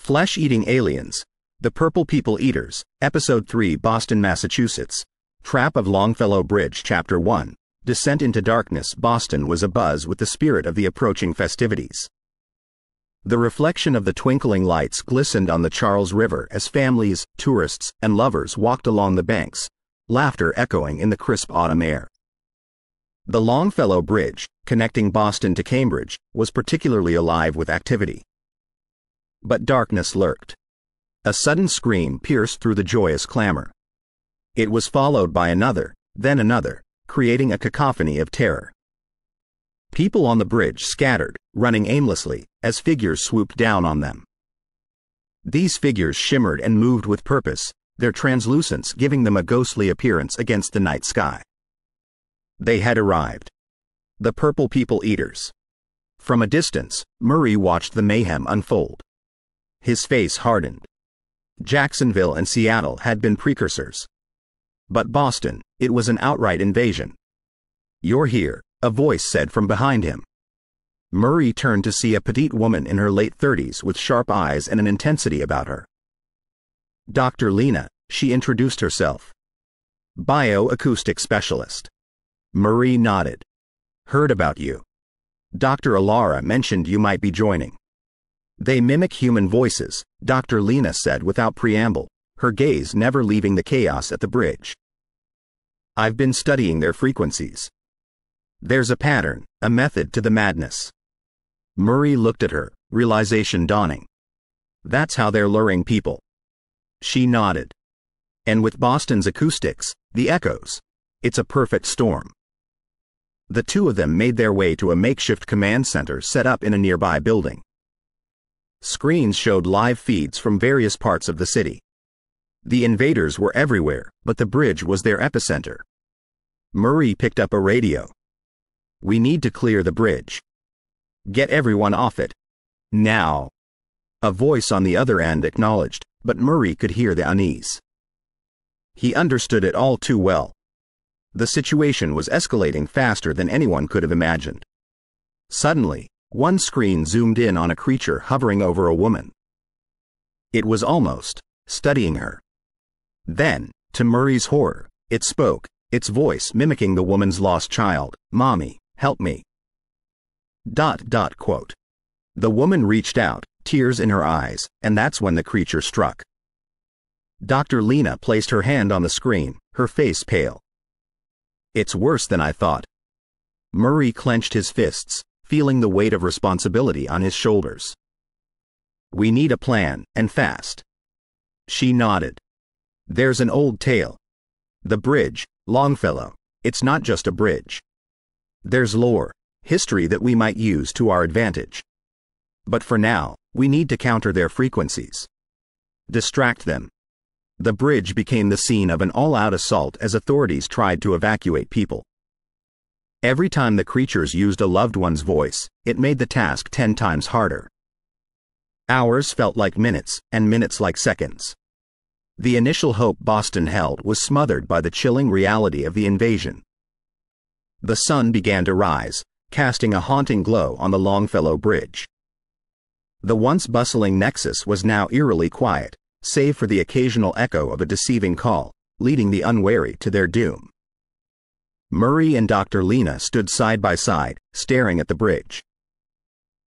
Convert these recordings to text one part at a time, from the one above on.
Flesh-Eating Aliens, The Purple People Eaters, Episode 3, Boston, Massachusetts. Trap of Longfellow Bridge, Chapter 1. Descent into Darkness. Boston was abuzz with the spirit of the approaching festivities. The reflection of the twinkling lights glistened on the Charles River as families, tourists, and lovers walked along the banks, laughter echoing in the crisp autumn air. The Longfellow Bridge, connecting Boston to Cambridge, was particularly alive with activity. But darkness lurked. A sudden scream pierced through the joyous clamor. It was followed by another, then another, creating a cacophony of terror. People on the bridge scattered, running aimlessly, as figures swooped down on them. These figures shimmered and moved with purpose, their translucence giving them a ghostly appearance against the night sky. They had arrived. The Purple People Eaters. From a distance, Murray watched the mayhem unfold. His face hardened. Jacksonville and Seattle had been precursors. But Boston, it was an outright invasion. "You're here," a voice said from behind him. Murray turned to see a petite woman in her late 30s with sharp eyes and an intensity about her. "Dr. Lena," she introduced herself. "Bioacoustic specialist." Murray nodded. "Heard about you. Dr. Alara mentioned you might be joining." "They mimic human voices," Dr. Lena said without preamble, her gaze never leaving the chaos at the bridge. "I've been studying their frequencies. There's a pattern, a method to the madness." Murray looked at her, realization dawning. "That's how they're luring people." She nodded. "And with Boston's acoustics, the echoes, it's a perfect storm." The two of them made their way to a makeshift command center set up in a nearby building. Screens showed live feeds from various parts of the city. The invaders were everywhere, but the bridge was their epicenter. Murray picked up a radio. "We need to clear the bridge. Get everyone off it. Now." A voice on the other end acknowledged, but Murray could hear the unease. He understood it all too well. The situation was escalating faster than anyone could have imagined. Suddenly, one screen zoomed in on a creature hovering over a woman. It was almost studying her. Then, to Murray's horror, it spoke, its voice mimicking the woman's lost child. "Mommy, help me." ... Quote. The woman reached out, tears in her eyes, and that's when the creature struck. Dr. Lena placed her hand on the screen, her face pale. "It's worse than I thought." Murray clenched his fists, feeling the weight of responsibility on his shoulders. "We need a plan, and fast." She nodded. "There's an old tale. The bridge, Longfellow, it's not just a bridge. There's lore, history that we might use to our advantage. But for now, we need to counter their frequencies. Distract them." The bridge became the scene of an all-out assault as authorities tried to evacuate people. Every time the creatures used a loved one's voice, it made the task 10 times harder. Hours felt like minutes, and minutes like seconds. The initial hope Boston held was smothered by the chilling reality of the invasion. The sun began to rise, casting a haunting glow on the Longfellow Bridge. The once bustling nexus was now eerily quiet, save for the occasional echo of a deceiving call, leading the unwary to their doom. Murray and Dr. Lena stood side by side, staring at the bridge.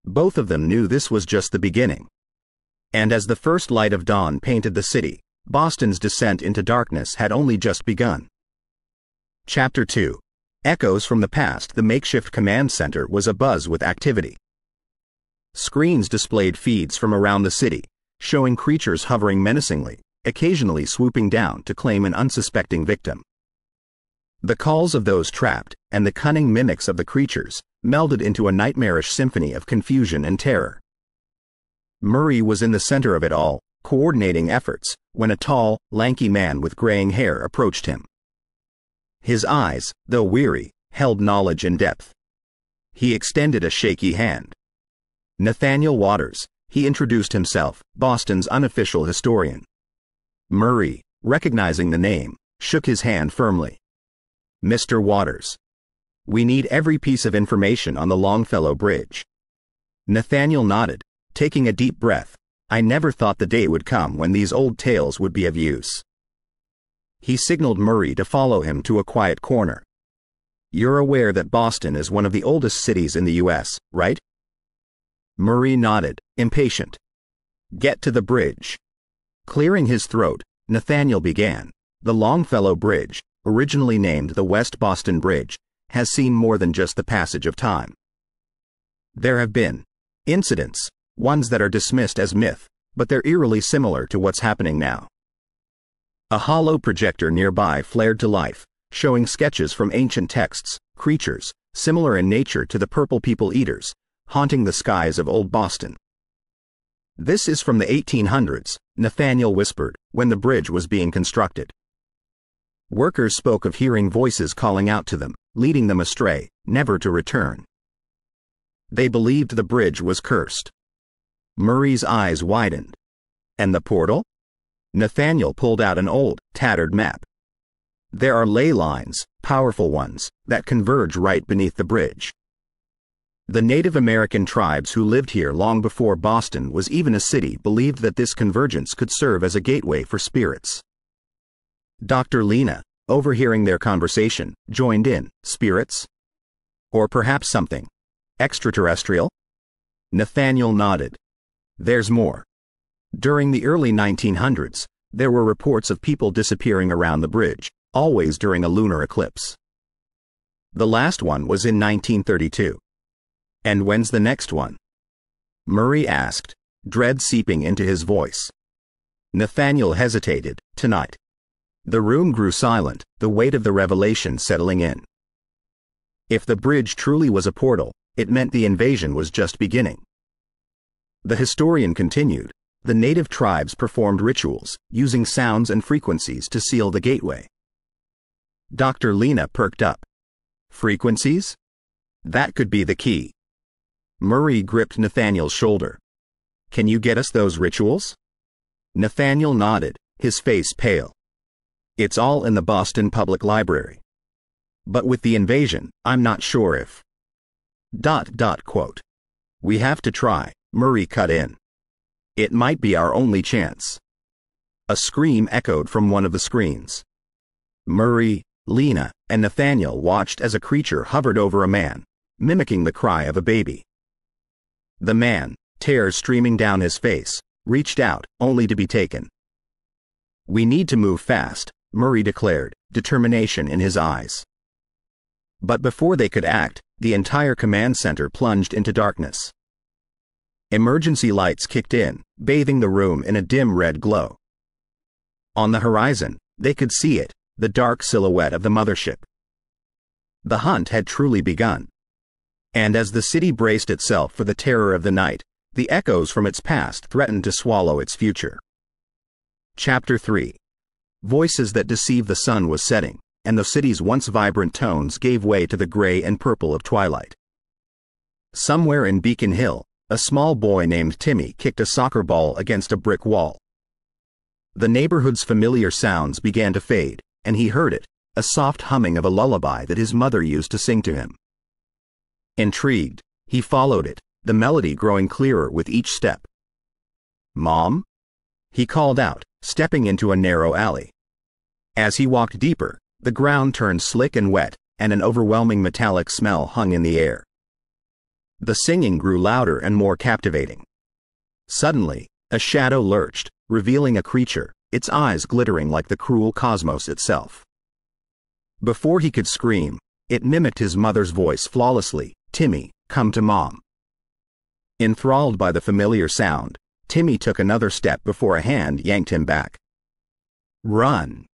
Both of them knew this was just the beginning. And as the first light of dawn painted the city, Boston's descent into darkness had only just begun. Chapter 2. Echoes from the past. The makeshift command center was abuzz with activity. Screens displayed feeds from around the city, showing creatures hovering menacingly, occasionally swooping down to claim an unsuspecting victim. The calls of those trapped, and the cunning mimics of the creatures, melded into a nightmarish symphony of confusion and terror. Murray was in the center of it all, coordinating efforts, when a tall, lanky man with graying hair approached him. His eyes, though weary, held knowledge and depth. He extended a shaky hand. "Nathaniel Waters," he introduced himself, Boston's unofficial historian. Murray, recognizing the name, shook his hand firmly. "Mr. Waters, we need every piece of information on the Longfellow Bridge." Nathaniel nodded, taking a deep breath, I never thought the day would come when these old tales would be of use. He signaled Murray to follow him to a quiet corner. You're aware that Boston is one of the oldest cities in the U.S., right? Murray nodded, impatient. Get to the bridge. Clearing his throat, Nathaniel began. The Longfellow Bridge, originally named the West Boston Bridge, has seen more than just the passage of time. There have been incidents, ones that are dismissed as myth, but they're eerily similar to what's happening now. A hollow projector nearby flared to life, showing sketches from ancient texts, creatures, similar in nature to the purple people eaters, haunting the skies of old Boston. This is from the 1800s, Nathaniel whispered, when the bridge was being constructed. Workers spoke of hearing voices calling out to them, leading them astray, never to return. They believed the bridge was cursed. Murray's eyes widened. And the portal? Nathaniel pulled out an old, tattered map. There are ley lines, powerful ones, that converge right beneath the bridge. The Native American tribes who lived here long before Boston was even a city believed that this convergence could serve as a gateway for spirits. Dr. Lena, overhearing their conversation, joined in. Spirits? Or perhaps something extraterrestrial? Nathaniel nodded. There's more. During the early 1900s, there were reports of people disappearing around the bridge, always during a lunar eclipse. The last one was in 1932. And when's the next one? Murray asked, dread seeping into his voice. Nathaniel hesitated. Tonight. The room grew silent, the weight of the revelation settling in. If the bridge truly was a portal, it meant the invasion was just beginning. The historian continued. The native tribes performed rituals, using sounds and frequencies to seal the gateway. Dr. Lena perked up. Frequencies? That could be the key. Murray gripped Nathaniel's shoulder. Can you get us those rituals? Nathaniel nodded, his face pale. It's all in the Boston Public Library. But with the invasion, I'm not sure if... Quote. We have to try, Murray cut in. It might be our only chance. A scream echoed from one of the screens. Murray, Lena, and Nathaniel watched as a creature hovered over a man, mimicking the cry of a baby. The man, tears streaming down his face, reached out, only to be taken. We need to move fast, Murray declared, determination in his eyes. But before they could act, the entire command center plunged into darkness. Emergency lights kicked in, bathing the room in a dim red glow. On the horizon, they could see it, the dark silhouette of the mothership. The hunt had truly begun. And as the city braced itself for the terror of the night, the echoes from its past threatened to swallow its future. Chapter 3. Voices that deceive. The sun was setting, and the city's once vibrant tones gave way to the gray and purple of twilight. Somewhere in Beacon Hill, a small boy named Timmy kicked a soccer ball against a brick wall. The neighborhood's familiar sounds began to fade, and he heard it, a soft humming of a lullaby that his mother used to sing to him. Intrigued, he followed it, the melody growing clearer with each step. Mom? He called out, stepping into a narrow alley. As he walked deeper, the ground turned slick and wet, and an overwhelming metallic smell hung in the air. The singing grew louder and more captivating. Suddenly, a shadow lurched, revealing a creature, its eyes glittering like the cruel cosmos itself. Before he could scream, it mimicked his mother's voice flawlessly. Timmy, come to Mom. Enthralled by the familiar sound, Timmy took another step before a hand yanked him back. Run!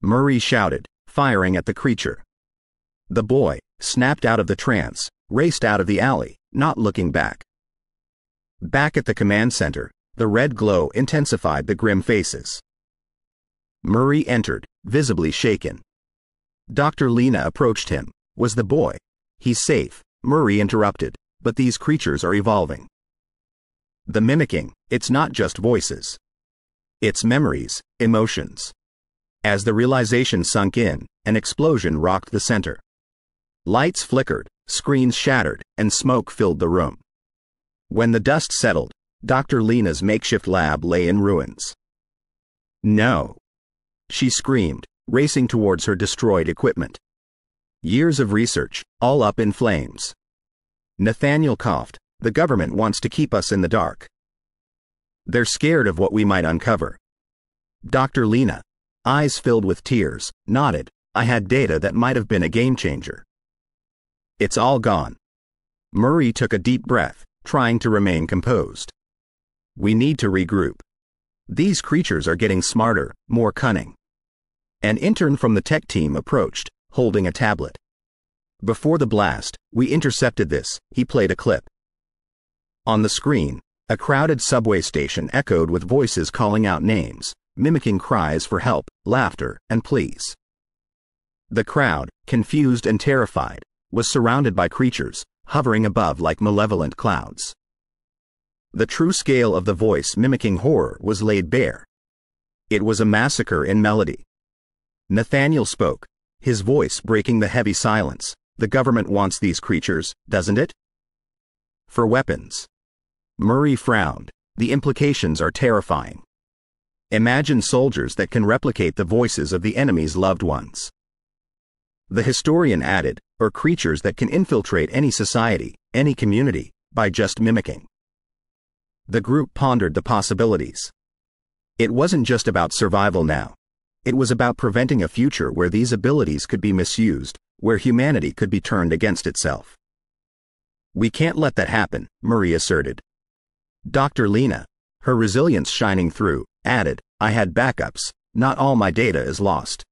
Murray shouted, firing at the creature. The boy, snapped out of the trance, raced out of the alley, not looking back. Back at the command center, the red glow intensified the grim faces. Murray entered, visibly shaken. Dr. Lena approached him. Was the boy? He's safe, Murray interrupted, but these creatures are evolving. The mimicking, it's not just voices. It's memories, emotions. As the realization sunk in, an explosion rocked the center. Lights flickered, screens shattered, and smoke filled the room. When the dust settled, Dr. Lena's makeshift lab lay in ruins. No! She screamed, racing towards her destroyed equipment. Years of research, all up in flames. Nathaniel coughed. The government wants to keep us in the dark. They're scared of what we might uncover. Dr. Lena, eyes filled with tears, nodded. I had data that might have been a game changer. It's all gone. Murray took a deep breath, trying to remain composed. We need to regroup. These creatures are getting smarter, more cunning. An intern from the tech team approached, holding a tablet. Before the blast, we intercepted this. He played a clip. On the screen, a crowded subway station echoed with voices calling out names, mimicking cries for help, laughter, and pleas. The crowd, confused and terrified, was surrounded by creatures, hovering above like malevolent clouds. The true scale of the voice-mimicking horror was laid bare. It was a massacre in melody. Nathaniel spoke, his voice breaking the heavy silence. The government wants these creatures, doesn't it? For weapons. Murray frowned. The implications are terrifying. Imagine soldiers that can replicate the voices of the enemy's loved ones. The historian added, or creatures that can infiltrate any society, any community, by just mimicking. The group pondered the possibilities. It wasn't just about survival now. It was about preventing a future where these abilities could be misused, where humanity could be turned against itself. We can't let that happen, Murray asserted. Dr. Lena, her resilience shining through, added, I had backups. Not all my data is lost.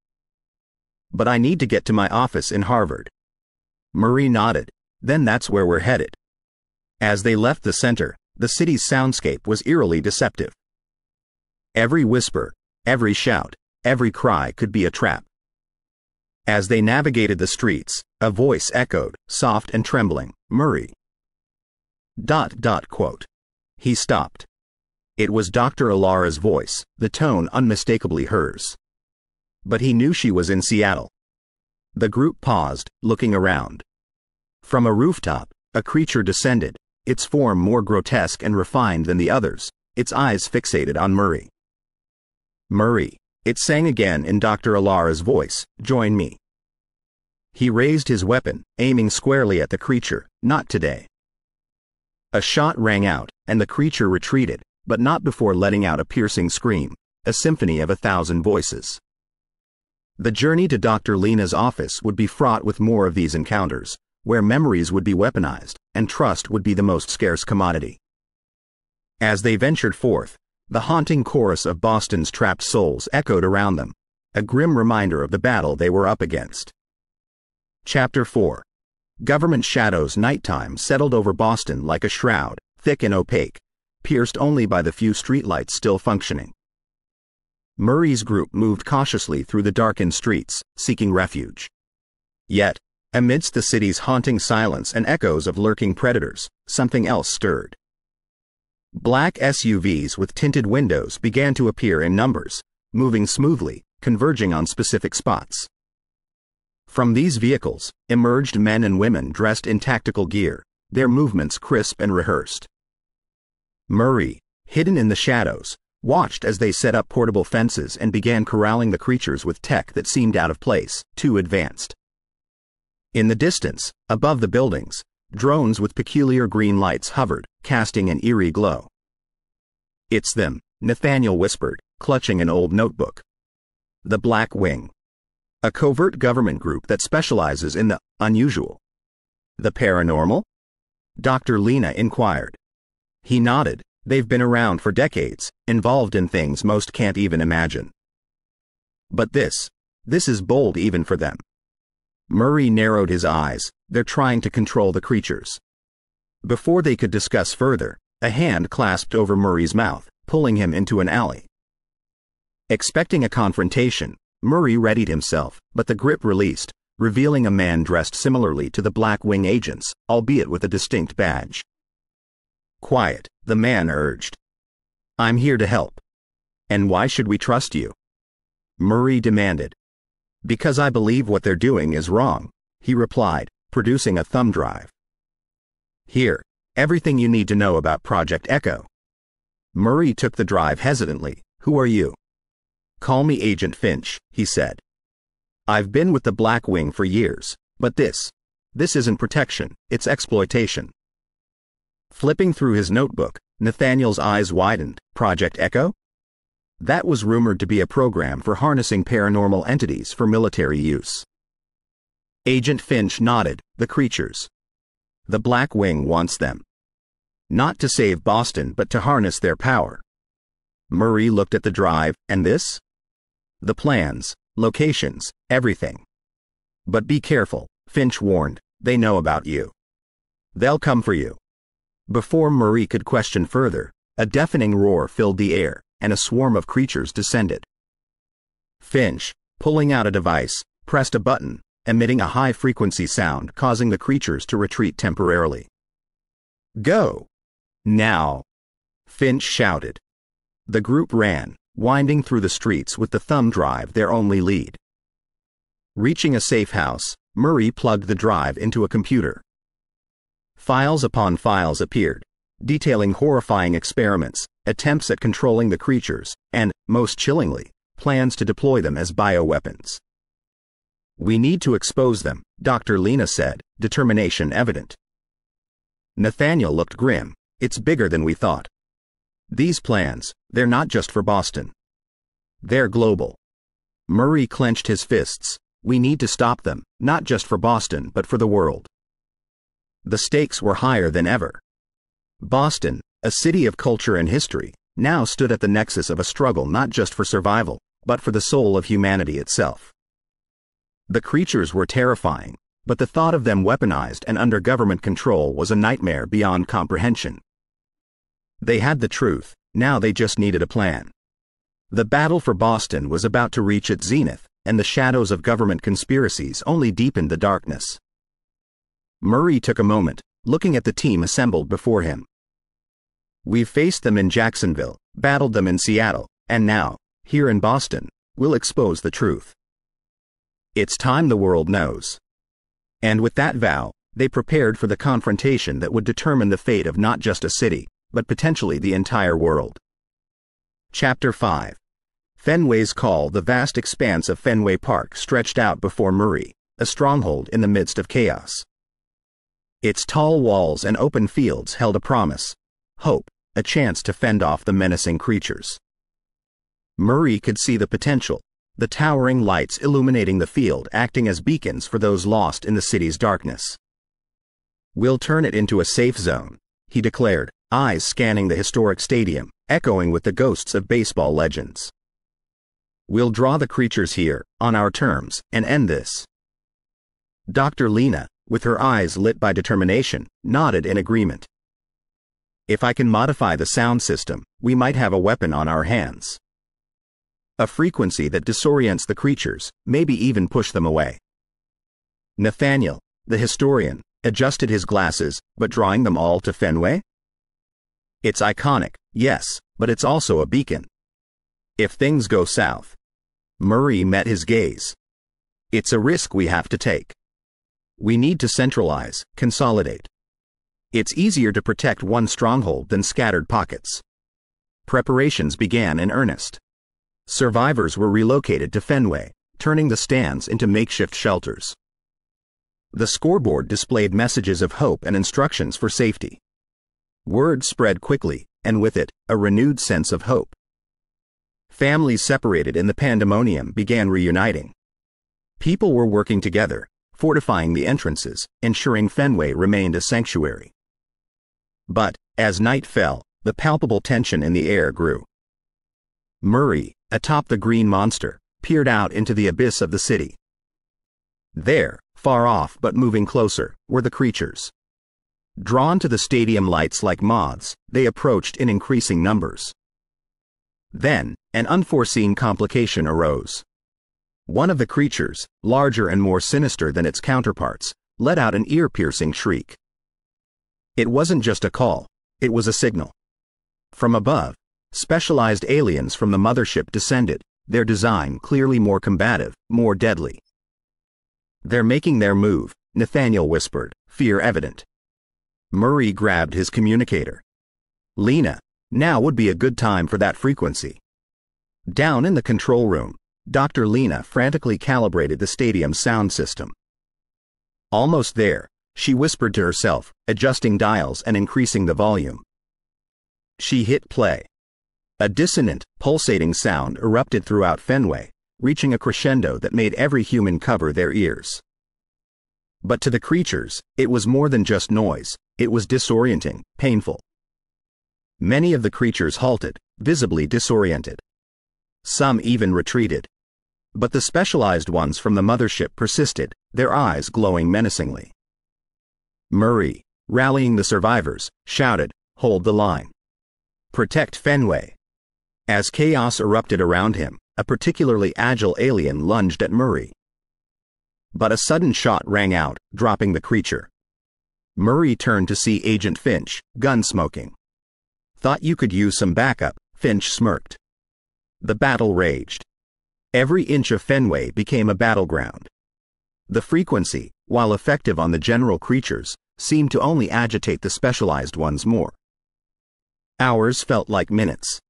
But I need to get to my office in Harvard. Murray nodded. Then that's where we're headed. As they left the center, the city's soundscape was eerily deceptive. Every whisper, every shout, every cry could be a trap. As they navigated the streets, a voice echoed, soft and trembling, Murray. ... He stopped. It was Dr. Alara's voice, the tone unmistakably hers. But he knew she was in Seattle. The group paused, looking around. From a rooftop, a creature descended, its form more grotesque and refined than the others, its eyes fixated on Murray. Murray, it sang again in Dr. Alara's voice, join me. He raised his weapon, aiming squarely at the creature, not today. A shot rang out, and the creature retreated, but not before letting out a piercing scream, a symphony of 1,000 voices. The journey to Dr. Lena's office would be fraught with more of these encounters, where memories would be weaponized, and trust would be the most scarce commodity. As they ventured forth, the haunting chorus of Boston's trapped souls echoed around them, a grim reminder of the battle they were up against. Chapter 4. Government shadows. Nighttime settled over Boston like a shroud, thick and opaque, pierced only by the few streetlights still functioning. Murray's group moved cautiously through the darkened streets, seeking refuge. Yet, amidst the city's haunting silence and echoes of lurking predators, something else stirred. Black SUVs with tinted windows began to appear in numbers, moving smoothly, converging on specific spots. From these vehicles, emerged men and women dressed in tactical gear, their movements crisp and rehearsed. Murray, hidden in the shadows, watched as they set up portable fences and began corralling the creatures with tech that seemed out of place, too advanced. In the distance, above the buildings, drones with peculiar green lights hovered, casting an eerie glow. It's them, Nathaniel whispered, clutching an old notebook. The Black Wing. A covert government group that specializes in the unusual. The paranormal? Dr. Lena inquired. He nodded. They've been around for decades, involved in things most can't even imagine. But this is bold even for them. Murray narrowed his eyes. They're trying to control the creatures. Before they could discuss further, a hand clasped over Murray's mouth, pulling him into an alley. Expecting a confrontation, Murray readied himself, but the grip released, revealing a man dressed similarly to the Black Wing agents, albeit with a distinct badge. Quiet, the man urged. I'm here to help. And why should we trust you? Murray demanded. Because I believe what they're doing is wrong, he replied, producing a thumb drive. Here, everything you need to know about Project Echo. Murray took the drive hesitantly. "Who are you?" "Call me Agent Finch," he said. "I've been with the Black Wing for years, but this isn't protection, it's exploitation." Flipping through his notebook, Nathaniel's eyes widened. Project Echo? That was rumored to be a program for harnessing paranormal entities for military use. Agent Finch nodded. "The creatures. The Black Wing wants them. Not to save Boston, but to harness their power." Murray looked at the drive. "And this?" "The plans, locations, everything. But be careful," Finch warned. "They know about you. They'll come for you." Before Murray could question further, a deafening roar filled the air, and a swarm of creatures descended. Finch, pulling out a device, pressed a button, emitting a high-frequency sound causing the creatures to retreat temporarily. "Go! Now!" Finch shouted. The group ran, winding through the streets with the thumb drive their only lead. Reaching a safe house, Murray plugged the drive into a computer. Files upon files appeared, detailing horrifying experiments, attempts at controlling the creatures, and, most chillingly, plans to deploy them as bioweapons. "We need to expose them," Dr. Lena said, determination evident. Nathaniel looked grim. "It's bigger than we thought. These plans, they're not just for Boston. They're global." Murray clenched his fists. "We need to stop them, not just for Boston, but for the world." The stakes were higher than ever. Boston, a city of culture and history, now stood at the nexus of a struggle not just for survival, but for the soul of humanity itself. The creatures were terrifying, but the thought of them weaponized and under government control was a nightmare beyond comprehension. They had the truth, now they just needed a plan. The battle for Boston was about to reach its zenith, and the shadows of government conspiracies only deepened the darkness. Murray took a moment, looking at the team assembled before him. "We've faced them in Jacksonville, battled them in Seattle, and now, here in Boston, we'll expose the truth. It's time the world knows." And with that vow, they prepared for the confrontation that would determine the fate of not just a city, but potentially the entire world. Chapter 5. Fenway's Call. The vast expanse of Fenway Park stretched out before Murray, a stronghold in the midst of chaos. Its tall walls and open fields held a promise, hope, a chance to fend off the menacing creatures. Murray could see the potential, the towering lights illuminating the field acting as beacons for those lost in the city's darkness. "We'll turn it into a safe zone," he declared, eyes scanning the historic stadium, echoing with the ghosts of baseball legends. "We'll draw the creatures here, on our terms, and end this." Dr. Lena, with her eyes lit by determination, nodded in agreement. "If I can modify the sound system, we might have a weapon on our hands. A frequency that disorients the creatures, maybe even push them away." Nathaniel, the historian, adjusted his glasses, "But drawing them all to Fenway? It's iconic, yes, but it's also a beacon. If things go south." Murray met his gaze. "It's a risk we have to take. We need to centralize, consolidate. It's easier to protect one stronghold than scattered pockets." Preparations began in earnest. Survivors were relocated to Fenway, turning the stands into makeshift shelters. The scoreboard displayed messages of hope and instructions for safety. Word spread quickly, and with it, a renewed sense of hope. Families separated in the pandemonium began reuniting. People were working together, fortifying the entrances, ensuring Fenway remained a sanctuary. But, as night fell, the palpable tension in the air grew. Murray, atop the green monster, peered out into the abyss of the city. There, far off but moving closer, were the creatures. Drawn to the stadium lights like moths, they approached in increasing numbers. Then, an unforeseen complication arose. One of the creatures, larger and more sinister than its counterparts, let out an ear-piercing shriek. It wasn't just a call, it was a signal. From above, specialized aliens from the mothership descended, their design clearly more combative, more deadly. "They're making their move," Nathaniel whispered, fear evident. Murray grabbed his communicator. "Lena, Now would be a good time for that frequency. Down in the control room, Dr. Lena frantically calibrated the stadium's sound system. Almost there, she whispered to herself, adjusting dials and increasing the volume. She hit play. A dissonant, pulsating sound erupted throughout Fenway, reaching a crescendo that made every human cover their ears. But to the creatures, it was more than just noise. It was disorienting, painful. Many of the creatures halted, visibly disoriented. Some even retreated. But the specialized ones from the mothership persisted, their eyes glowing menacingly. Murray, rallying the survivors, shouted, "Hold the line. Protect Fenway." As chaos erupted around him, a particularly agile alien lunged at Murray. But a sudden shot rang out, dropping the creature. Murray turned to see Agent Finch, gun smoking. "Thought you could use some backup," Finch smirked. The battle raged. Every inch of Fenway became a battleground. The frequency, while effective on the general creatures, seemed to only agitate the specialized ones more. Hours felt like minutes.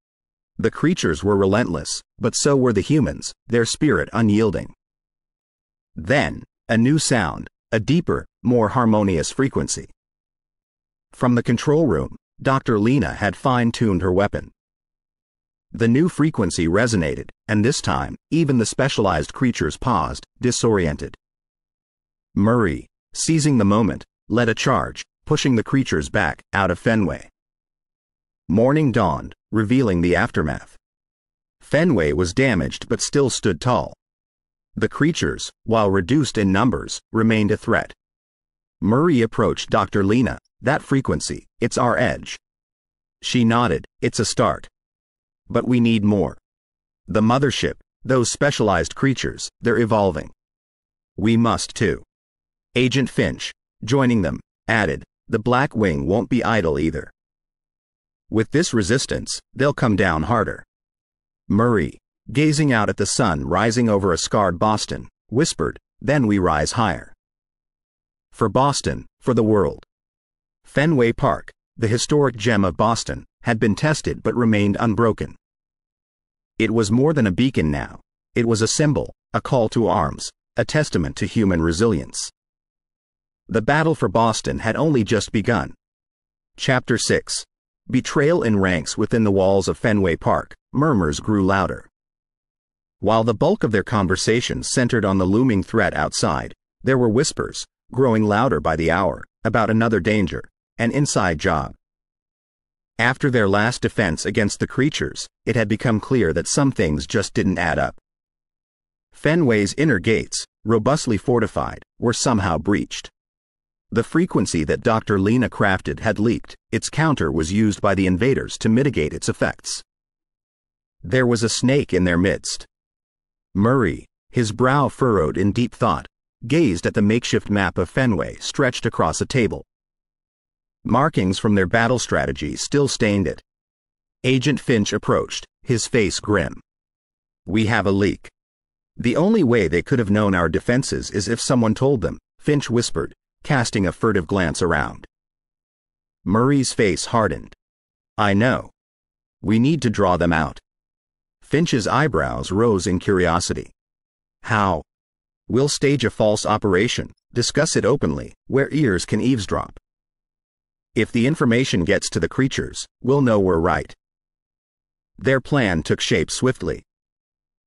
The creatures were relentless, but so were the humans, their spirit unyielding. Then, a new sound, a deeper, more harmonious frequency. From the control room, Dr. Lena had fine-tuned her weapon. The new frequency resonated, and this time, even the specialized creatures paused, disoriented. Murray, seizing the moment, led a charge, pushing the creatures back, out of Fenway. Morning dawned, revealing the aftermath. Fenway was damaged but still stood tall. The creatures, while reduced in numbers, remained a threat. Murray approached Dr. Lena. "That frequency, it's our edge." She nodded. "It's a start. But we need more. The mothership, those specialized creatures, they're evolving. We must too." Agent Finch, joining them, added, "The Black Wing won't be idle either. With this resistance, they'll come down harder." Murray, gazing out at the sun rising over a scarred Boston, whispered, "Then we rise higher. For Boston, for the world." Fenway Park, the historic gem of Boston, had been tested but remained unbroken. It was more than a beacon now. It was a symbol, a call to arms, a testament to human resilience. The battle for Boston had only just begun. Chapter 6. Betrayal in ranks within the walls of Fenway Park, murmurs grew louder. While the bulk of their conversations centered on the looming threat outside, there were whispers, growing louder by the hour, about another danger, an inside job. After their last defense against the creatures, it had become clear that some things just didn't add up. Fenway's inner gates, robustly fortified, were somehow breached. The frequency that Dr. Lena crafted had leaked. Its counter was used by the invaders to mitigate its effects. There was a snake in their midst. Murray, his brow furrowed in deep thought, gazed at the makeshift map of Fenway stretched across a table. Markings from their battle strategy still stained it. Agent Finch approached, his face grim. "We have a leak. The only way they could have known our defenses is if someone told them," Finch whispered, casting a furtive glance around. Murray's face hardened. "I know. We need to draw them out." Finch's eyebrows rose in curiosity. "How?" "We'll stage a false operation, discuss it openly, where ears can eavesdrop. If the information gets to the creatures, we'll know we're right." Their plan took shape swiftly.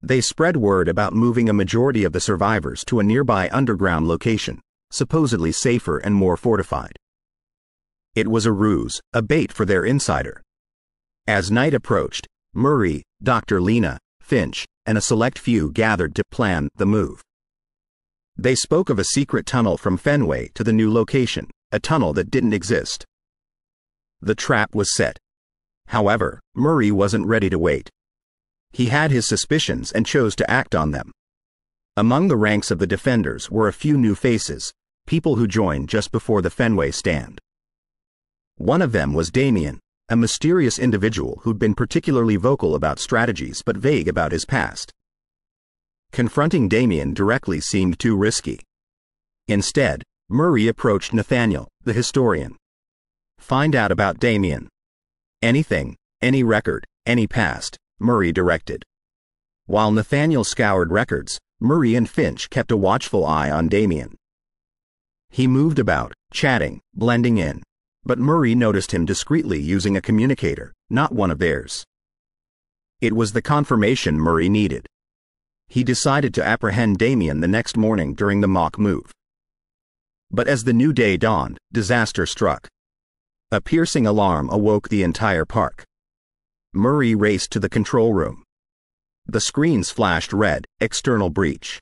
They spread word about moving a majority of the survivors to a nearby underground location, supposedly safer and more fortified. It was a ruse, a bait for their insider. As night approached, Murray, Dr. Lena, Finch, and a select few gathered to plan the move. They spoke of a secret tunnel from Fenway to the new location, a tunnel that didn't exist. The trap was set. However, Murray wasn't ready to wait. He had his suspicions and chose to act on them. Among the ranks of the defenders were a few new faces, people who joined just before the Fenway stand. One of them was Damien, a mysterious individual who'd been particularly vocal about strategies but vague about his past. Confronting Damien directly seemed too risky. Instead, Murray approached Nathaniel, the historian. "Find out about Damien. Anything, Any record, any past, Murray directed. While Nathaniel scoured records, Murray and Finch kept a watchful eye on Damien. He moved about, chatting, blending in, but Murray noticed him discreetly using a communicator, not one of theirs. It was the confirmation Murray needed. He decided to apprehend Damien the next morning during the mock move. But as the new day dawned, disaster struck. A piercing alarm awoke the entire park. Murray raced to the control room. The screens flashed red, external breach.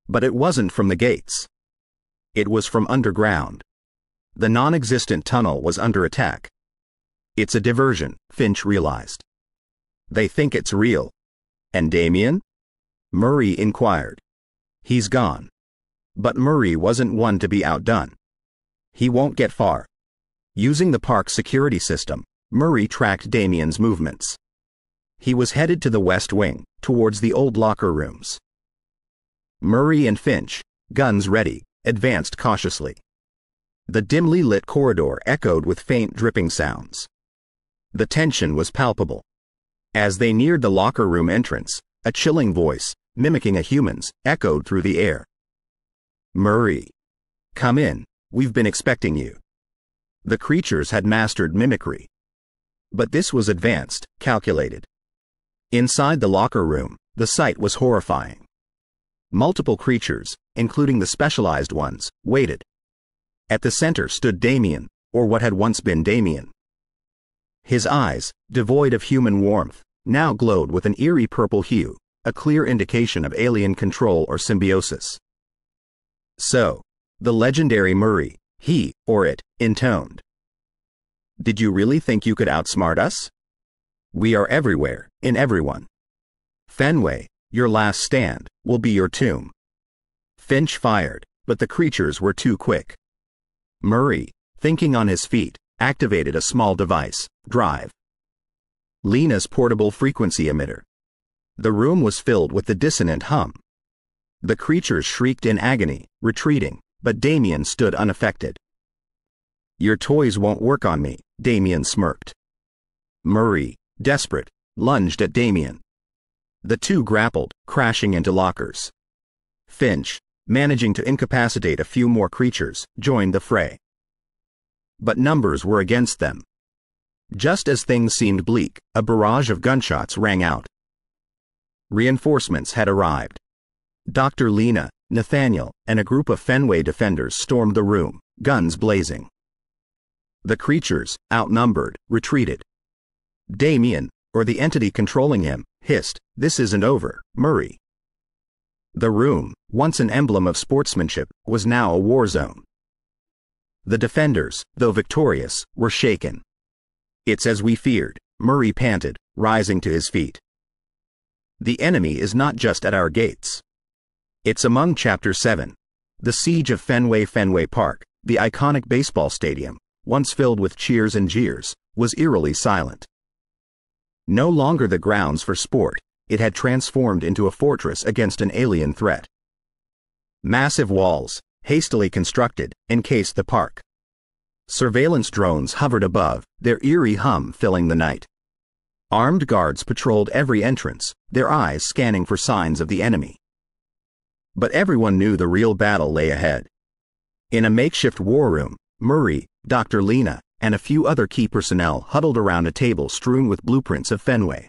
But it wasn't from the gates. It was from underground. The non-existent tunnel was under attack. It's a diversion, Finch realized. They think it's real. And Damien? Murray inquired. He's gone. But Murray wasn't one to be outdone. He won't get far. Using the park's security system, Murray tracked Damien's movements. He was headed to the west wing, towards the old locker rooms. Murray and Finch, guns ready, advanced cautiously. The dimly lit corridor echoed with faint dripping sounds. The tension was palpable. As they neared the locker room entrance, a chilling voice, mimicking a human's, echoed through the air. Murray. Come in, we've been expecting you. The creatures had mastered mimicry. But this was advanced, calculated. Inside the locker room, the sight was horrifying. Multiple creatures, including the specialized ones, waited. At the center stood Damien, or what had once been Damien. His eyes, devoid of human warmth, now glowed with an eerie purple hue, a clear indication of alien control or symbiosis. So, the legendary Murray, he, or it, intoned. Did you really think you could outsmart us? We are everywhere, in everyone. Fenway, your last stand, will be your tomb. Finch fired, but the creatures were too quick. Murray, thinking on his feet, activated a small device, drive. Lena's portable frequency emitter. The room was filled with the dissonant hum. The creatures shrieked in agony, retreating, but Damien stood unaffected. Your toys won't work on me, Damien smirked. Murray, desperate, lunged at Damien. The two grappled, crashing into lockers. Finch, managing to incapacitate a few more creatures, joined the fray. But numbers were against them. Just as things seemed bleak, a barrage of gunshots rang out. Reinforcements had arrived. Dr. Lena, Nathaniel, and a group of Fenway defenders stormed the room, guns blazing. The creatures, outnumbered, retreated. Damien, or the entity controlling him, hissed, "This isn't over, Murray." The room, once an emblem of sportsmanship, was now a war zone. The defenders, though victorious, were shaken. It's as we feared, Murray panted, rising to his feet. The enemy is not just at our gates. It's among Chapter 7. The siege of Fenway Park, the iconic baseball stadium, once filled with cheers and jeers, was eerily silent. No longer the grounds for sport, it had transformed into a fortress against an alien threat. Massive walls, hastily constructed, encased the park. Surveillance drones hovered above, their eerie hum filling the night. Armed guards patrolled every entrance, their eyes scanning for signs of the enemy. But everyone knew the real battle lay ahead. In a makeshift war room, Murray, Dr. Lena, and a few other key personnel huddled around a table strewn with blueprints of Fenway.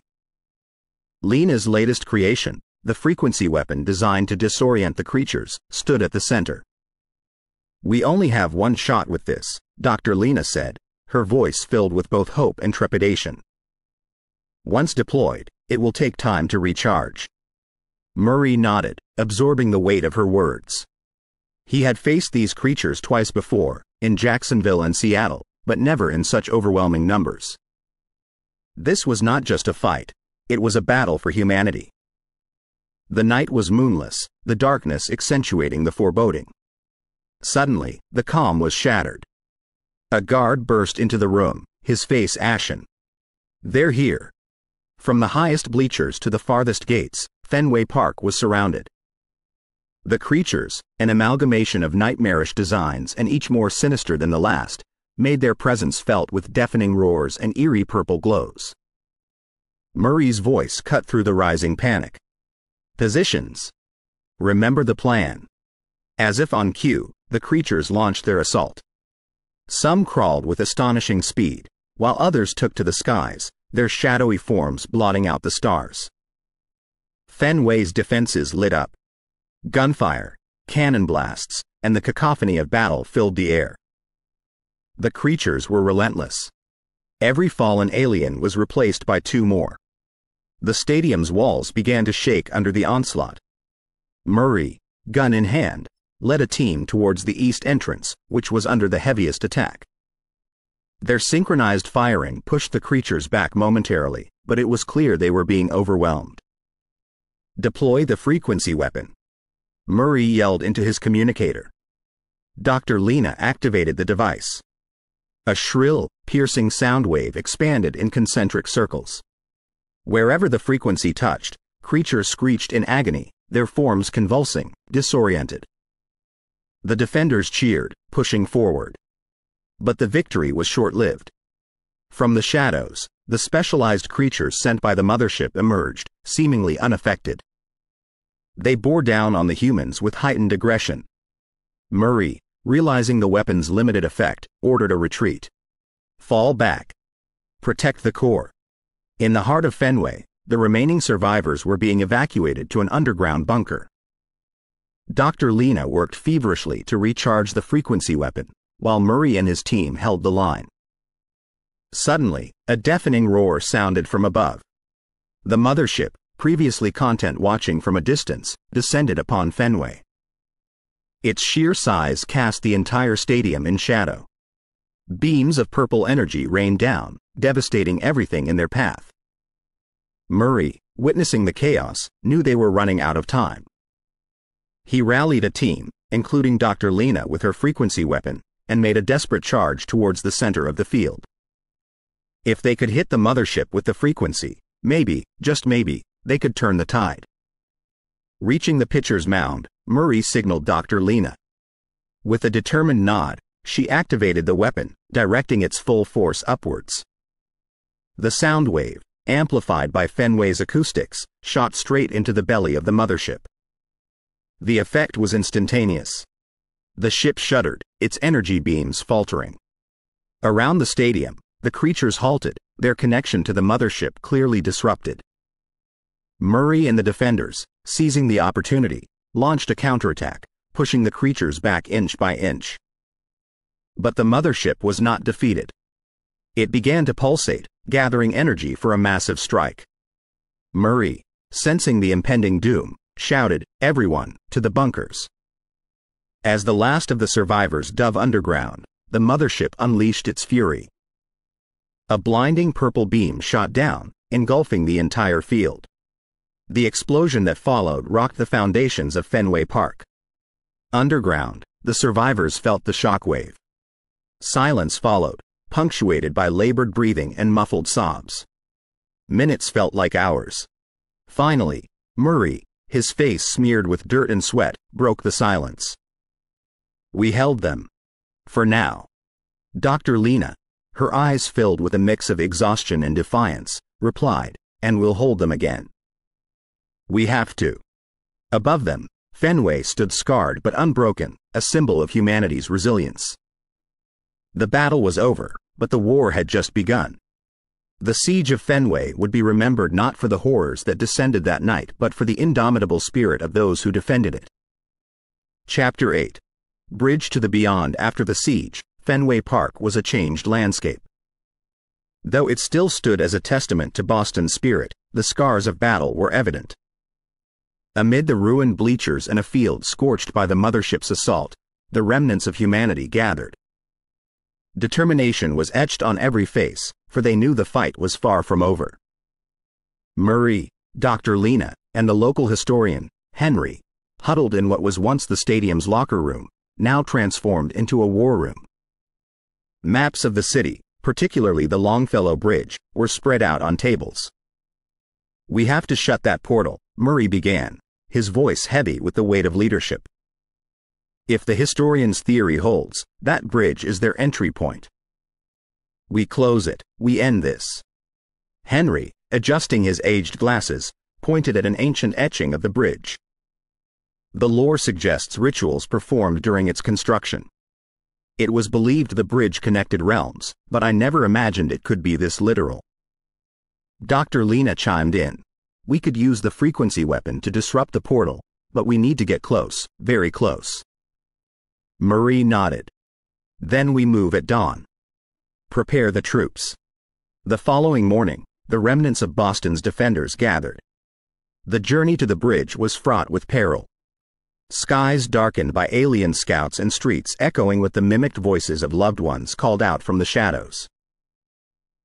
Lena's latest creation, the frequency weapon designed to disorient the creatures, stood at the center. We only have one shot with this, Dr. Lena said, her voice filled with both hope and trepidation. Once deployed, it will take time to recharge. Murray nodded, absorbing the weight of her words. He had faced these creatures twice before, in Jacksonville and Seattle, but never in such overwhelming numbers. This was not just a fight, it was a battle for humanity. The night was moonless, the darkness accentuating the foreboding. Suddenly, the calm was shattered. A guard burst into the room, his face ashen. They're here. From the highest bleachers to the farthest gates, Fenway Park was surrounded. The creatures, an amalgamation of nightmarish designs and each more sinister than the last, made their presence felt with deafening roars and eerie purple glows. Murray's voice cut through the rising panic. Positions. Remember the plan. As if on cue, the creatures launched their assault. Some crawled with astonishing speed, while others took to the skies, their shadowy forms blotting out the stars. Fenway's defenses lit up. Gunfire, cannon blasts, and the cacophony of battle filled the air. The creatures were relentless. Every fallen alien was replaced by two more. The stadium's walls began to shake under the onslaught. Murray, gun in hand, led a team towards the east entrance, which was under the heaviest attack. Their synchronized firing pushed the creatures back momentarily, but it was clear they were being overwhelmed. Deploy the frequency weapon. Murray yelled into his communicator. Dr. Lena activated the device. A shrill, piercing sound wave expanded in concentric circles. Wherever the frequency touched, creatures screeched in agony, their forms convulsing, disoriented. The defenders cheered, pushing forward. But the victory was short-lived. From the shadows, the specialized creatures sent by the mothership emerged, seemingly unaffected. They bore down on the humans with heightened aggression. Murray, realizing the weapon's limited effect, ordered a retreat. Fall back. Protect the core. In the heart of Fenway, the remaining survivors were being evacuated to an underground bunker. Dr. Lena worked feverishly to recharge the frequency weapon, while Murray and his team held the line. Suddenly, a deafening roar sounded from above. The mothership, previously content watching from a distance, descended upon Fenway. Its sheer size cast the entire stadium in shadow. Beams of purple energy rained down, devastating everything in their path. Murray, witnessing the chaos, knew they were running out of time. He rallied a team, including Dr. Lena with her frequency weapon, and made a desperate charge towards the center of the field. If they could hit the mothership with the frequency, maybe, just maybe, they could turn the tide. Reaching the pitcher's mound, Murray signaled Dr. Lena. With a determined nod, she activated the weapon, directing its full force upwards. The sound wave, amplified by Fenway's acoustics, shot straight into the belly of the mothership. The effect was instantaneous. The ship shuddered, its energy beams faltering. Around the stadium, the creatures halted, their connection to the mothership clearly disrupted. Murray and the defenders, seizing the opportunity, launched a counterattack, pushing the creatures back inch by inch. But the mothership was not defeated. It began to pulsate, gathering energy for a massive strike. Murray, sensing the impending doom, shouted, "Everyone, to the bunkers." As the last of the survivors dove underground, the mothership unleashed its fury. A blinding purple beam shot down, engulfing the entire field. The explosion that followed rocked the foundations of Fenway Park. Underground, the survivors felt the shockwave. Silence followed, punctuated by labored breathing and muffled sobs. Minutes felt like hours. Finally, Murray, his face smeared with dirt and sweat, broke the silence. "We held them. For now." Dr. Lena, her eyes filled with a mix of exhaustion and defiance, replied, "And we'll hold them again. We have to." Above them, Fenway stood scarred but unbroken, a symbol of humanity's resilience. The battle was over, but the war had just begun. The siege of Fenway would be remembered not for the horrors that descended that night, but for the indomitable spirit of those who defended it. Chapter 8. Bridge to the Beyond. After the siege, Fenway Park was a changed landscape. Though it still stood as a testament to Boston's spirit, the scars of battle were evident. Amid the ruined bleachers and a field scorched by the mothership's assault, the remnants of humanity gathered. Determination was etched on every face, for they knew the fight was far from over. Murray, Dr. Lena, and the local historian, Henry, huddled in what was once the stadium's locker room, now transformed into a war room. Maps of the city, particularly the Longfellow Bridge, were spread out on tables. "We have to shut that portal," Murray began, his voice heavy with the weight of leadership. "If the historian's theory holds, that bridge is their entry point. We close it, we end this." Henry, adjusting his aged glasses, pointed at an ancient etching of the bridge. The lore suggests rituals performed during its construction. It was believed the bridge connected realms, but I never imagined it could be this literal. Dr. Lena chimed in. We could use the frequency weapon to disrupt the portal, but we need to get close, very close. Marie nodded. Then we move at dawn. Prepare the troops. The following morning, the remnants of Boston's defenders gathered. The journey to the bridge was fraught with peril. Skies darkened by alien scouts and streets echoing with the mimicked voices of loved ones called out from the shadows.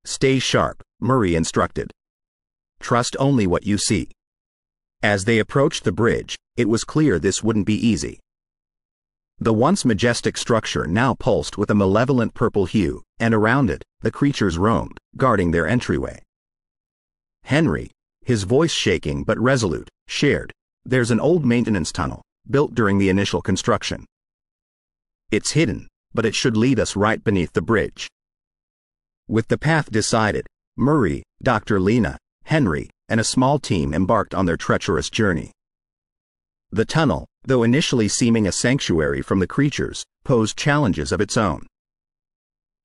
Stay sharp, Murray instructed. Trust only what you see. As they approached the bridge, it was clear this wouldn't be easy. The once majestic structure now pulsed with a malevolent purple hue, and around it, the creatures roamed, guarding their entryway. Henry, his voice shaking but resolute, shared, "There's an old maintenance tunnel, built during the initial construction. It's hidden, but it should lead us right beneath the bridge." With the path decided, Murray, Dr. Lena, Henry, and a small team embarked on their treacherous journey. The tunnel, though initially seeming a sanctuary from the creatures, posed challenges of its own.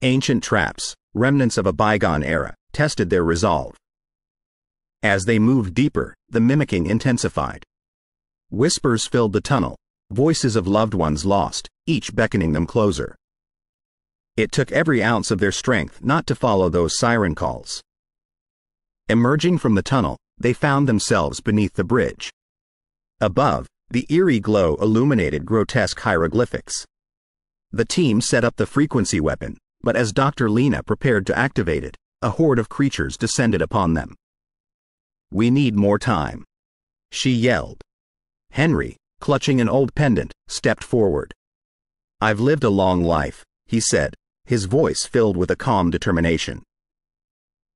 Ancient traps, remnants of a bygone era, tested their resolve. As they moved deeper, the mimicking intensified. Whispers filled the tunnel, voices of loved ones lost, each beckoning them closer. It took every ounce of their strength not to follow those siren calls. Emerging from the tunnel, they found themselves beneath the bridge. Above, the eerie glow illuminated grotesque hieroglyphics. The team set up the frequency weapon, but as Dr. Lena prepared to activate it, a horde of creatures descended upon them. "We need more time," she yelled. Henry, clutching an old pendant, stepped forward. "I've lived a long life," he said, his voice filled with a calm determination.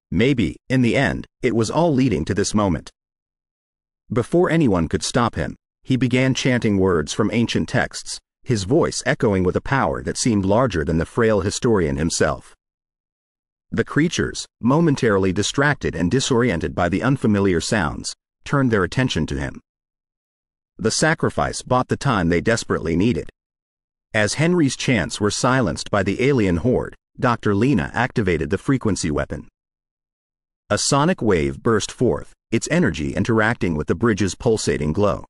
Maybe, in the end, it was all leading to this moment. Before anyone could stop him, he began chanting words from ancient texts, his voice echoing with a power that seemed larger than the frail historian himself. The creatures, momentarily distracted and disoriented by the unfamiliar sounds, turned their attention to him. The sacrifice bought the time they desperately needed. As Henry's chants were silenced by the alien horde, Dr. Lena activated the frequency weapon. A sonic wave burst forth, its energy interacting with the bridge's pulsating glow.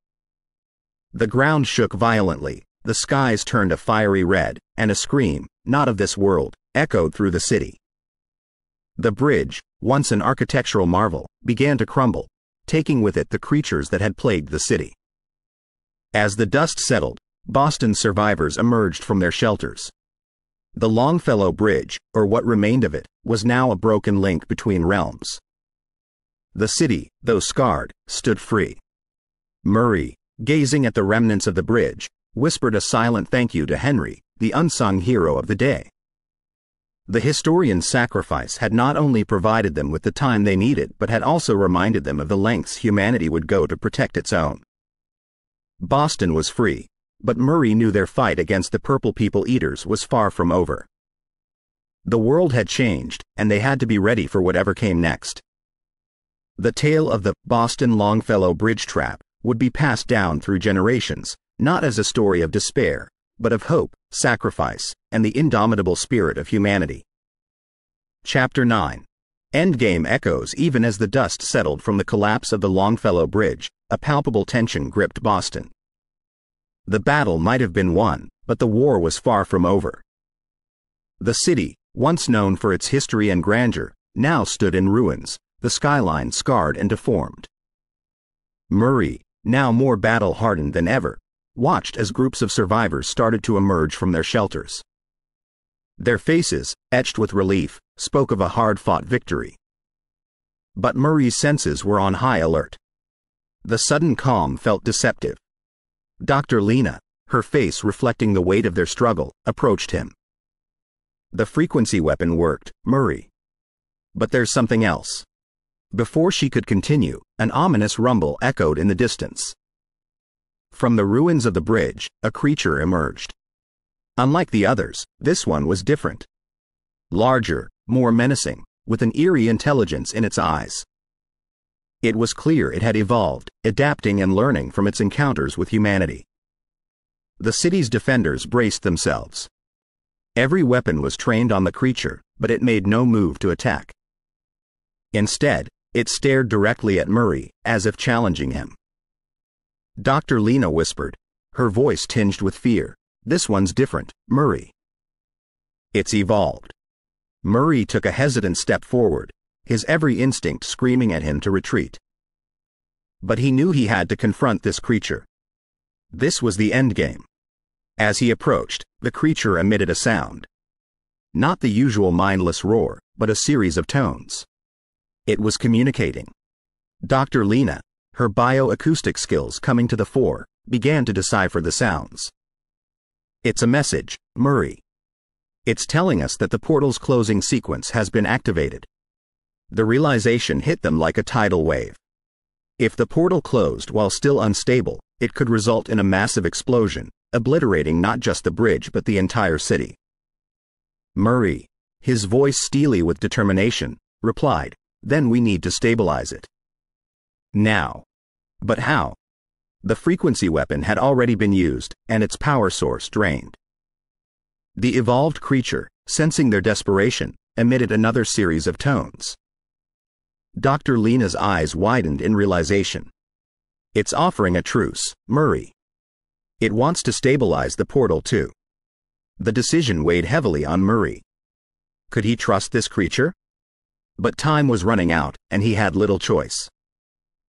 The ground shook violently, the skies turned a fiery red, and a scream, not of this world, echoed through the city. The bridge, once an architectural marvel, began to crumble, taking with it the creatures that had plagued the city. As the dust settled, Boston's survivors emerged from their shelters. The Longfellow Bridge, or what remained of it, was now a broken link between realms. The city, though scarred, stood free. Murray, gazing at the remnants of the bridge, whispered a silent thank you to Henry, the unsung hero of the day. The historian's sacrifice had not only provided them with the time they needed but had also reminded them of the lengths humanity would go to protect its own. Boston was free, but Murray knew their fight against the Purple People Eaters was far from over. The world had changed, and they had to be ready for whatever came next. The tale of the Boston Longfellow Bridge trap would be passed down through generations, not as a story of despair, but of hope, sacrifice, and the indomitable spirit of humanity. Chapter 9. Endgame echoes. Even as the dust settled from the collapse of the Longfellow Bridge, a palpable tension gripped Boston. The battle might have been won, but the war was far from over. The city, once known for its history and grandeur, now stood in ruins, the skyline scarred and deformed. Murray, now more battle-hardened than ever, watched as groups of survivors started to emerge from their shelters. Their faces, etched with relief, spoke of a hard-fought victory. But Murray's senses were on high alert. The sudden calm felt deceptive. Dr. Lena, her face reflecting the weight of their struggle, approached him. "The frequency weapon worked, Murray. But there's something else." Before she could continue, an ominous rumble echoed in the distance. From the ruins of the bridge, a creature emerged. Unlike the others, this one was different. Larger, more menacing, with an eerie intelligence in its eyes. It was clear it had evolved, adapting and learning from its encounters with humanity. The city's defenders braced themselves. Every weapon was trained on the creature, but it made no move to attack. Instead, it stared directly at Murray, as if challenging him. Dr. Lena whispered, her voice tinged with fear, "This one's different, Murray." "It's evolved." Murray took a hesitant step forward, his every instinct screaming at him to retreat. But he knew he had to confront this creature. This was the endgame. As he approached, the creature emitted a sound. Not the usual mindless roar, but a series of tones. It was communicating. Dr. Lena, her bioacoustic skills coming to the fore, began to decipher the sounds. "It's a message, Murray. It's telling us that the portal's closing sequence has been activated." The realization hit them like a tidal wave. If the portal closed while still unstable, it could result in a massive explosion, obliterating not just the bridge but the entire city. Murray, his voice steely with determination, replied, "Then we need to stabilize it. Now." But how? The frequency weapon had already been used, and its power source drained. The evolved creature, sensing their desperation, emitted another series of tones. Dr. Lena's eyes widened in realization. "It's offering a truce, Murray. It wants to stabilize the portal too." The decision weighed heavily on Murray. Could he trust this creature? But time was running out, and he had little choice.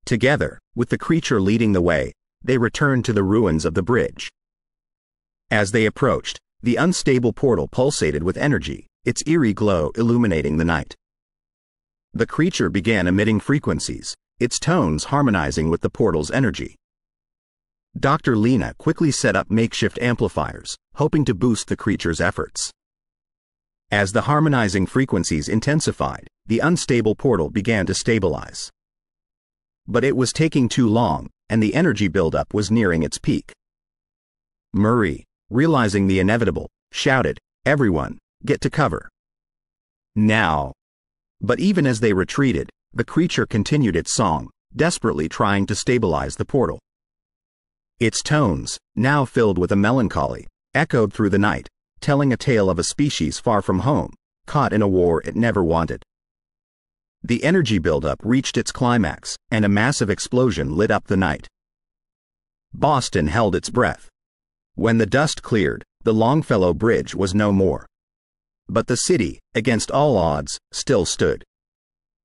Together, with the creature leading the way, they returned to the ruins of the bridge. As they approached, the unstable portal pulsated with energy, its eerie glow illuminating the night. The creature began emitting frequencies, its tones harmonizing with the portal's energy. Dr. Lena quickly set up makeshift amplifiers, hoping to boost the creature's efforts. As the harmonizing frequencies intensified, the unstable portal began to stabilize. But it was taking too long, and the energy buildup was nearing its peak. Murray, realizing the inevitable, shouted, "Everyone, get to cover. Now." But even as they retreated, the creature continued its song, desperately trying to stabilize the portal. Its tones, now filled with a melancholy, echoed through the night, telling a tale of a species far from home, caught in a war it never wanted. The energy buildup reached its climax, and a massive explosion lit up the night. Boston held its breath. When the dust cleared, the Longfellow Bridge was no more. But the city, against all odds, still stood.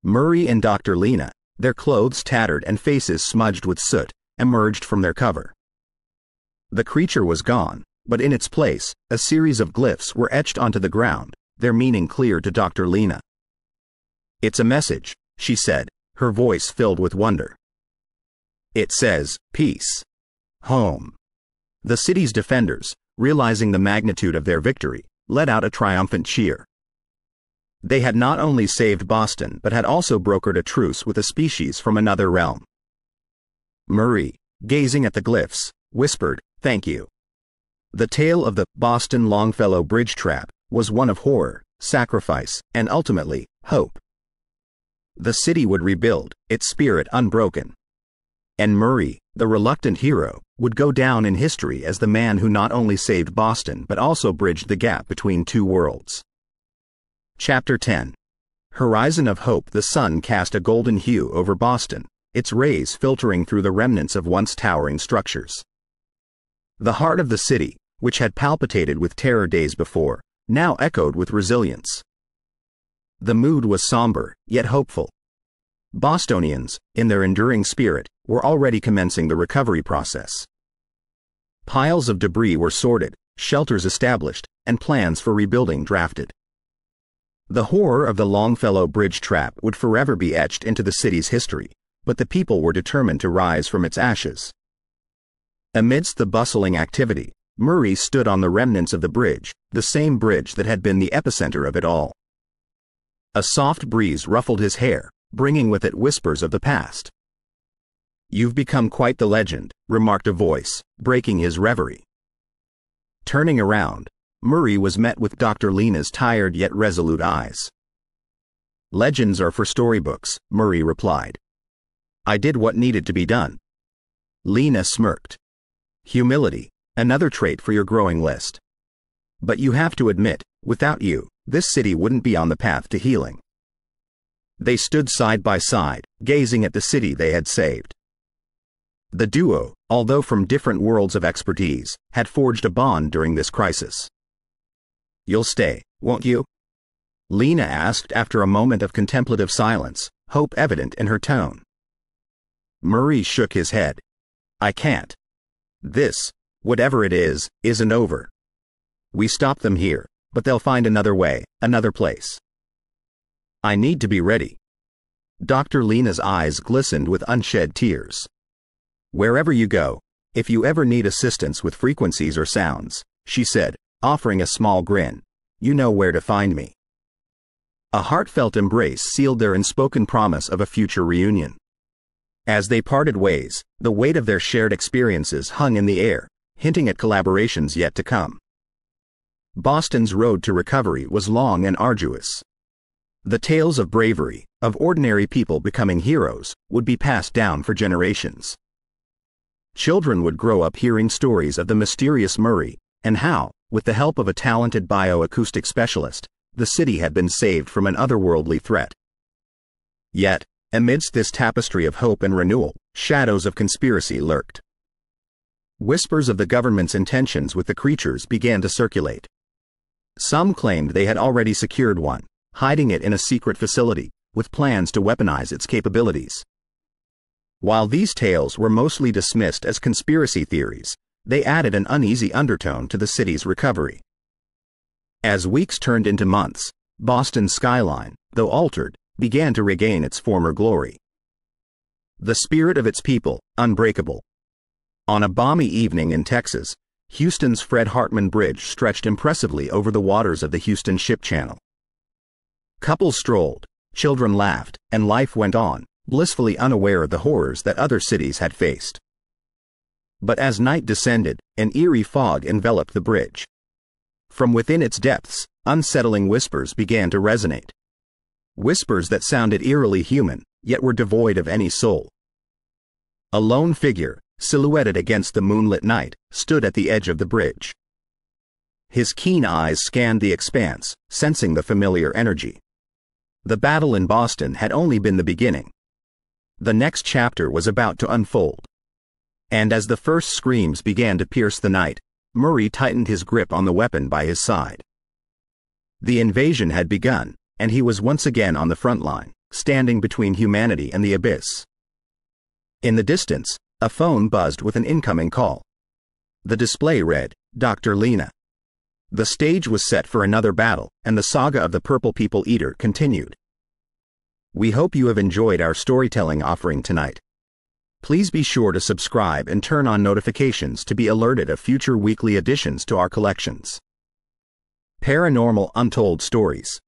Murray and Dr. Lena, their clothes tattered and faces smudged with soot, emerged from their cover. The creature was gone, but in its place, a series of glyphs were etched onto the ground, their meaning clear to Dr. Lena. "It's a message," she said, her voice filled with wonder. "It says, peace. Home." The city's defenders, realizing the magnitude of their victory, let out a triumphant cheer. They had not only saved Boston but had also brokered a truce with a species from another realm. Murray, gazing at the glyphs, whispered, "Thank you." The tale of the Boston Longfellow Bridge trap was one of horror, sacrifice, and ultimately, hope. The city would rebuild, its spirit unbroken. And Murray, the reluctant hero, would go down in history as the man who not only saved Boston but also bridged the gap between two worlds. Chapter 10. Horizon of Hope. The sun cast a golden hue over Boston, its rays filtering through the remnants of once towering structures. The heart of the city, which had palpitated with terror days before, now echoed with resilience. The mood was somber, yet hopeful. Bostonians, in their enduring spirit, were already commencing the recovery process. Piles of debris were sorted, shelters established, and plans for rebuilding drafted. The horror of the Longfellow Bridge trap would forever be etched into the city's history, but the people were determined to rise from its ashes. Amidst the bustling activity, Murray stood on the remnants of the bridge, the same bridge that had been the epicenter of it all. A soft breeze ruffled his hair, bringing with it whispers of the past. "You've become quite the legend," remarked a voice, breaking his reverie. Turning around, Murray was met with Dr. Lena's tired yet resolute eyes. "Legends are for storybooks," Murray replied. I did what needed to be done. Lena smirked. Humility, another trait for your growing list. But you have to admit, without you, this city wouldn't be on the path to healing. They stood side by side, gazing at the city they had saved. The duo, although from different worlds of expertise, had forged a bond during this crisis. You'll stay, won't you? Lena asked after a moment of contemplative silence, hope evident in her tone. Murray shook his head. I can't. This, whatever it is, isn't over. We stop them here, but they'll find another way, another place. I need to be ready. Dr. Lena's eyes glistened with unshed tears. Wherever you go, if you ever need assistance with frequencies or sounds, she said, offering a small grin, you know where to find me. A heartfelt embrace sealed their unspoken promise of a future reunion. As they parted ways, the weight of their shared experiences hung in the air, hinting at collaborations yet to come. Boston's road to recovery was long and arduous. The tales of bravery, of ordinary people becoming heroes, would be passed down for generations. Children would grow up hearing stories of the mysterious Murray, and how, with the help of a talented bioacoustic specialist, the city had been saved from an otherworldly threat. Yet, amidst this tapestry of hope and renewal, shadows of conspiracy lurked. Whispers of the government's intentions with the creatures began to circulate. Some claimed they had already secured one, hiding it in a secret facility, with plans to weaponize its capabilities. While these tales were mostly dismissed as conspiracy theories, they added an uneasy undertone to the city's recovery. As weeks turned into months, Boston's skyline, though altered, began to regain its former glory. The spirit of its people, unbreakable. On a balmy evening in Texas, Houston's Fred Hartman Bridge stretched impressively over the waters of the Houston Ship Channel. Couples strolled, children laughed, and life went on, blissfully unaware of the horrors that other cities had faced. But as night descended, an eerie fog enveloped the bridge. From within its depths, unsettling whispers began to resonate. Whispers that sounded eerily human, yet were devoid of any soul. A lone figure, silhouetted against the moonlit night, stood at the edge of the bridge. His keen eyes scanned the expanse, sensing the familiar energy. The battle in Boston had only been the beginning. The next chapter was about to unfold. And as the first screams began to pierce the night, Murray tightened his grip on the weapon by his side. The invasion had begun, and he was once again on the front line, standing between humanity and the abyss. In the distance, a phone buzzed with an incoming call. The display read, Dr. Lena. The stage was set for another battle, and the saga of the Purple People Eater continued. We hope you have enjoyed our storytelling offering tonight. Please be sure to subscribe and turn on notifications to be alerted of future weekly additions to our collections. Paranormal Untold Stories.